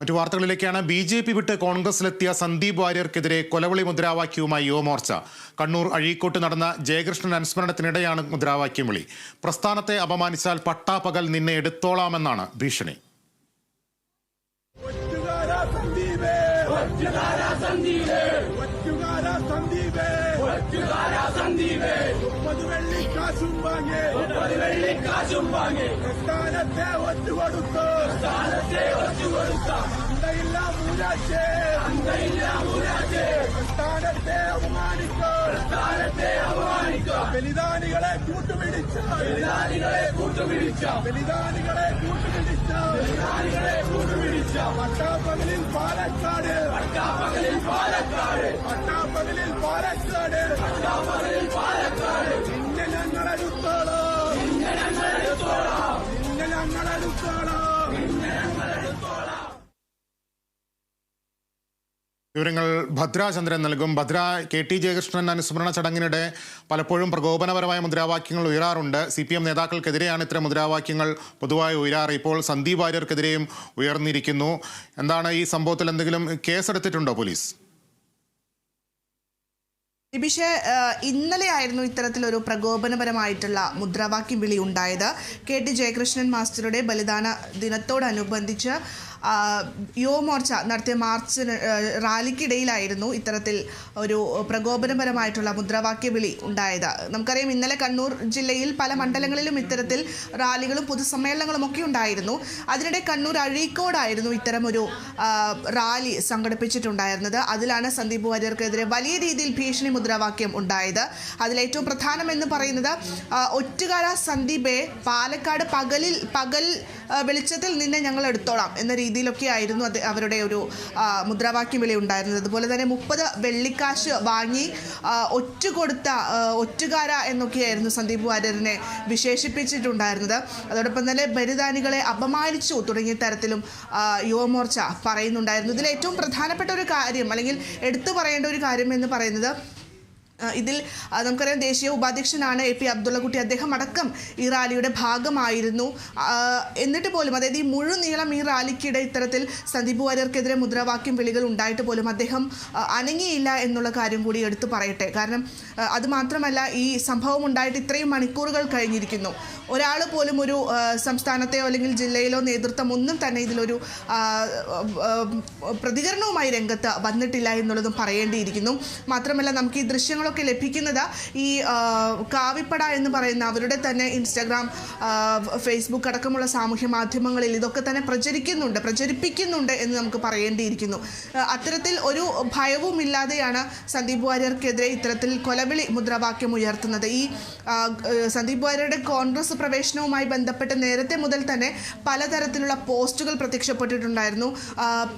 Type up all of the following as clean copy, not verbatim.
മറ്റു വാർത്തകളിലേക്കാണ്. BJP വിട്ട് കോൺഗ്രസിലെത്തിയ സന്ദീപ് വാര്യർക്കെതിരെ കൊലവിളി മുദ്രാവാക്യവുമായി യുവമോർച്ച. കണ്ണൂർ അഴീക്കോട്ട് നടന്ന ജയകൃഷ്ണൻ അനുസ്മരണത്തിനിടെയാണ് മുദ്രാവാക്യം വിളി. പ്രസ്ഥാനത്തെ അപമാനിച്ചാൽ പട്ടാപ്പകൽ നിന്നെ എടുത്തോളാമെന്നാണ് ഭീഷണി. ബലിദാനികളെ കൂട്ടുപിടിച്ച പട്ടാപ്പകലിൽ പാലക്കാട് നിന്നെ ഞങ്ങളെടുത്തോളാം. വിവരങ്ങൾ ഭദ്ര ചന്ദ്രൻ നൽകും. ഭദ്ര, KT ജയകൃഷ്ണൻ അനുസ്മരണ ചടങ്ങിനിടെ പലപ്പോഴും പ്രകോപനപരമായ മുദ്രാവാക്യങ്ങൾ ഉയരാറുണ്ട്. CPM നേതാക്കൾക്കെതിരെയാണ് ഇത്തരം മുദ്രാവാക്യങ്ങൾ പൊതുവായി ഉയരാറ്. ഇപ്പോൾ സന്ദീപ് വാര്യർക്കെതിരെയും ഉയർന്നിരിക്കുന്നു. എന്താണ് ഈ സംഭവത്തിൽ എന്തെങ്കിലും കേസെടുത്തിട്ടുണ്ടോ പോലീസ്? ലിബിഷെ, ഇന്നലെയായിരുന്നു ഇത്തരത്തിലൊരു പ്രകോപനപരമായിട്ടുള്ള മുദ്രാവാക്യം വിളി ഉണ്ടായത്. KT ജയകൃഷ്ണൻ മാസ്റ്ററുടെ ബലിദാന ദിനത്തോടനുബന്ധിച്ച് യുവമോർച്ച നടത്തിയ റാലിക്കിടയിലായിരുന്നു ഇത്തരത്തിൽ ഒരു പ്രകോപനപരമായിട്ടുള്ള മുദ്രാവാക്യ വിളി ഉണ്ടായത്. നമുക്കറിയാം, ഇന്നലെ കണ്ണൂർ ജില്ലയിൽ പല മണ്ഡലങ്ങളിലും ഇത്തരത്തിൽ റാലികളും പൊതുസമ്മേളനങ്ങളും ഒക്കെ ഉണ്ടായിരുന്നു. അതിനിടെ കണ്ണൂർ അഴീക്കോടായിരുന്നു ഇത്തരമൊരു റാലി സംഘടിപ്പിച്ചിട്ടുണ്ടായിരുന്നത്. അതിലാണ് സന്ദീപ് വാര്യർക്കെതിരെ വലിയ രീതിയിൽ ഭീഷണി മുദ്രാവാക്യം ഉണ്ടായത്. അതിലേറ്റവും പ്രധാനമെന്ന് പറയുന്നത്, ഒറ്റുകാര സന്ദീപെ, പാലക്കാട് പകൽ വെളിച്ചത്തിൽ നിന്നെ ഞങ്ങൾ എടുത്തോളാം എന്ന രീതിയിലൊക്കെ ആയിരുന്നു അവരുടെ ഒരു മുദ്രാവാക്യം വിളി ഉണ്ടായിരുന്നത്. അതുപോലെ തന്നെ 30 വെള്ളിക്കാശ് വാങ്ങി ഒറ്റുകൊടുത്ത ഒറ്റുകാര എന്നൊക്കെയായിരുന്നു സന്ദീപ് വാര്യരിനെ വിശേഷിപ്പിച്ചിട്ടുണ്ടായിരുന്നത്. അതോടൊപ്പം തന്നെ ബലിദാനികളെ അപമാനിച്ചു തുടങ്ങിയ തരത്തിലും യുവമോർച്ച പറയുന്നുണ്ടായിരുന്നു. ഇതിൽ ഏറ്റവും പ്രധാനപ്പെട്ട ഒരു കാര്യം, അല്ലെങ്കിൽ എടുത്തു പറയേണ്ട ഒരു കാര്യം എന്ന് പറയുന്നത്, ഇതിൽ നമുക്കറിയാം ദേശീയ ഉപാധ്യക്ഷനാണ് AP അബ്ദുള്ളക്കുട്ടി. അദ്ദേഹം അടക്കം ഈ റാലിയുടെ ഭാഗമായിരുന്നു. എന്നിട്ട് പോലും, അതായത് ഈ മുഴുനീളം ഈ റാലിക്കിടെ ഇത്തരത്തിൽ സന്ദീപ് വാര്യർക്കെതിരെ മുദ്രാവാക്യം വിളികൾ ഉണ്ടായിട്ട് പോലും അദ്ദേഹം അനങ്ങിയില്ല എന്നുള്ള കാര്യം കൂടി എടുത്തു പറയട്ടെ. കാരണം അതുമാത്രമല്ല, ഈ സംഭവം ഉണ്ടായിട്ട് ഇത്രയും മണിക്കൂറുകൾ കഴിഞ്ഞിരിക്കുന്നു. ഒരാൾ പോലും ഒരു സംസ്ഥാനത്തെയോ അല്ലെങ്കിൽ ജില്ലയിലോ നേതൃത്വം ഒന്നും തന്നെ ഇതിലൊരു പ്രതികരണവുമായി രംഗത്ത് വന്നിട്ടില്ല എന്നുള്ളതും പറയേണ്ടിയിരിക്കുന്നു. മാത്രമല്ല, നമുക്ക് ഈ ദൃശ്യങ്ങളൊക്കെ ലഭിക്കുന്നത് ഈ കാവിപ്പട എന്ന് പറയുന്ന അവരുടെ തന്നെ ഇൻസ്റ്റാഗ്രാം, ഫേസ്ബുക്ക് അടക്കമുള്ള സാമൂഹ്യ മാധ്യമങ്ങളിൽ ഇതൊക്കെ തന്നെ പ്രചരിപ്പിക്കുന്നുണ്ട് എന്ന് നമുക്ക് പറയേണ്ടിയിരിക്കുന്നു. അത്തരത്തിൽ ഒരു ഭയവുമില്ലാതെയാണ് സന്ദീപ് വാര്യർക്കെതിരെ ഇത്തരത്തിൽ കൊലവിളി മുദ്രാവാക്യം ഉയർത്തുന്നത്. ഈ സന്ദീപ് വാര്യരുടെ കോൺഗ്രസ് പ്രവേശനവുമായി ബന്ധപ്പെട്ട് നേരത്തെ മുതൽ തന്നെ പലതരത്തിലുള്ള പോസ്റ്റുകൾ പ്രത്യക്ഷപ്പെട്ടിട്ടുണ്ടായിരുന്നു.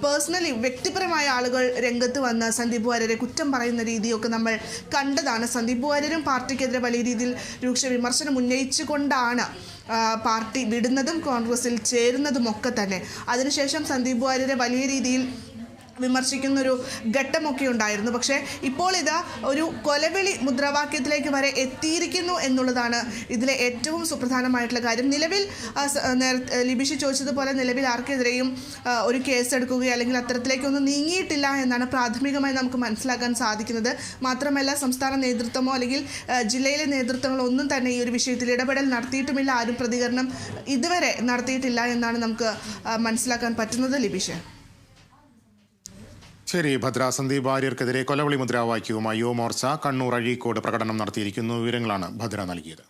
പേഴ്സണലി, വ്യക്തിപരമായ ആളുകൾ രംഗത്ത് വന്ന് സന്ദീപ് വാര്യരെ കുറ്റം പറയുന്ന രീതിയൊക്കെ നമ്മൾ കണ്ടതാണ്. സന്ദീപ് വാര്യരും പാർട്ടിക്കെതിരെ വലിയ രീതിയിൽ രൂക്ഷ വിമർശനം ഉന്നയിച്ചുകൊണ്ടാണ് പാർട്ടി വിടുന്നതും കോൺഗ്രസിൽ ചേരുന്നതുമൊക്കെ തന്നെ. അതിനുശേഷം സന്ദീപ് വാര്യരെ വലിയ രീതിയിൽ വിമർശിക്കുന്നൊരു ഘട്ടമൊക്കെ ഉണ്ടായിരുന്നു. പക്ഷേ ഇപ്പോൾ ഇതാ ഒരു കൊലവിളി മുദ്രാവാക്യത്തിലേക്ക് വരെ എത്തിയിരിക്കുന്നു എന്നുള്ളതാണ് ഇതിലെ ഏറ്റവും സുപ്രധാനമായിട്ടുള്ള കാര്യം. നിലവിൽ ലിബിഷി ചോദിച്ചതുപോലെ നിലവിൽ ആർക്കെതിരെയും ഒരു കേസെടുക്കുകയോ അല്ലെങ്കിൽ അത്തരത്തിലേക്കൊന്നും നീങ്ങിയിട്ടില്ല എന്നാണ് പ്രാഥമികമായി നമുക്ക് മനസ്സിലാക്കാൻ സാധിക്കുന്നത്. മാത്രമല്ല, സംസ്ഥാന നേതൃത്വമോ അല്ലെങ്കിൽ ജില്ലയിലെ നേതൃത്വങ്ങളോ ഒന്നും തന്നെ ഈ ഒരു വിഷയത്തിൽ ഇടപെടൽ നടത്തിയിട്ടുമില്ല. ആരും പ്രതികരണം ഇതുവരെ നടത്തിയിട്ടില്ല എന്നാണ് നമുക്ക് മനസ്സിലാക്കാൻ പറ്റുന്നത്. ലിബിഷ്. ശരി ഭദ്ര. സന്ദീപ് വാര്യർക്കെതിരെ കൊലവിളി മുദ്രാവാക്യവുമായി യുവമോർച്ച കണ്ണൂർ അഴീക്കോട് പ്രകടനം നടത്തിയിരിക്കുന്നു. വിവരങ്ങളാണ് ഭദ്ര നൽകിയത്.